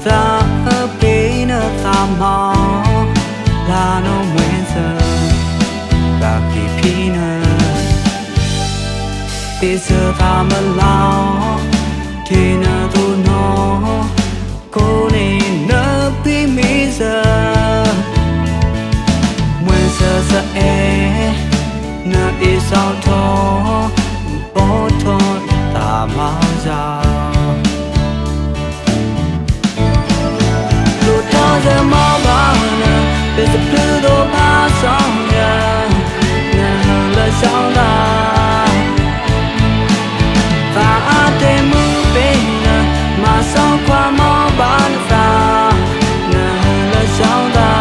ta bên ta mò là nó nguyên giờ và khi pina bây giờ ta mà lao thì na tu nó cô nên nỡ bị mi giờ nguyên giờ giờ e nỡ đi sao thọ bỏ thôi ta mau ra lúc đó giờ mau bao nè bây giờ cứ đổ ba sóng nhà nè lời sao ta và để mưa bên mà sao qua mau ban ra nè lời sao ta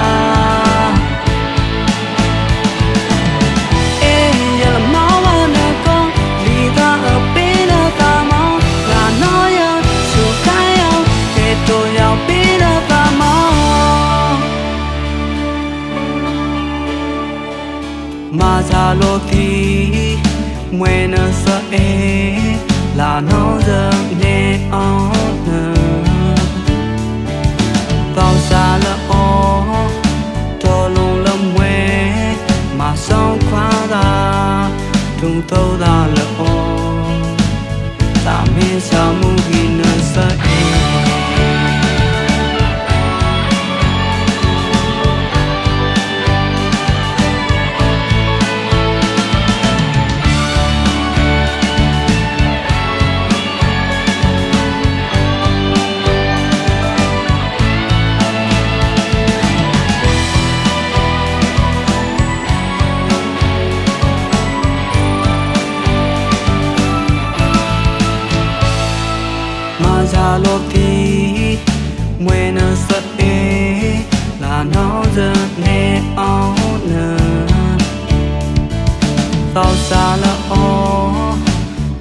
ê giờ là mau bao nè con vì ta ở bên ta mau là nói ơi dù cái ơi để tôi nhau bên ta mau mà ra lô thì nguyên sợ ê là nó dâng nè nè tao xa là ô cho luôn lâm quê mà sống quá ta chúng tôi đã là ô ta biết sao muốn ghi nơi sợ ra lô thì nguyên sợ ê là nó dần nè áo nè tao xa là ô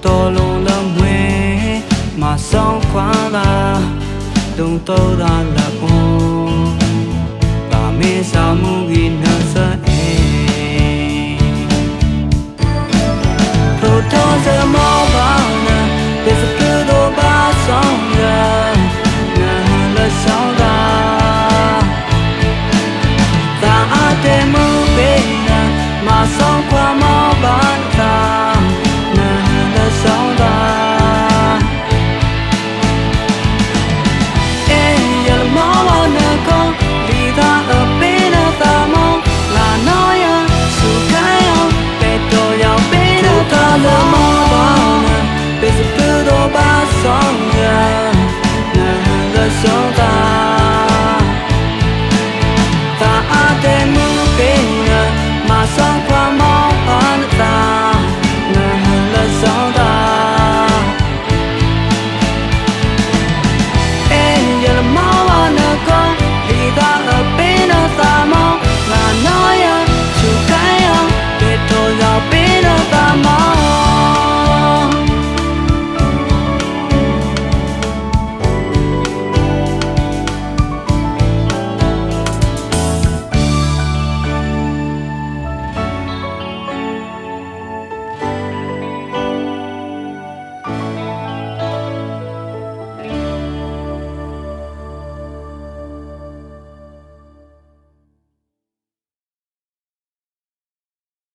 tôi luôn lâm quê mà sống quá ta đúng tôi đã là ô và mê sao muốn ghi nợ sợ ê rồi thôi giờ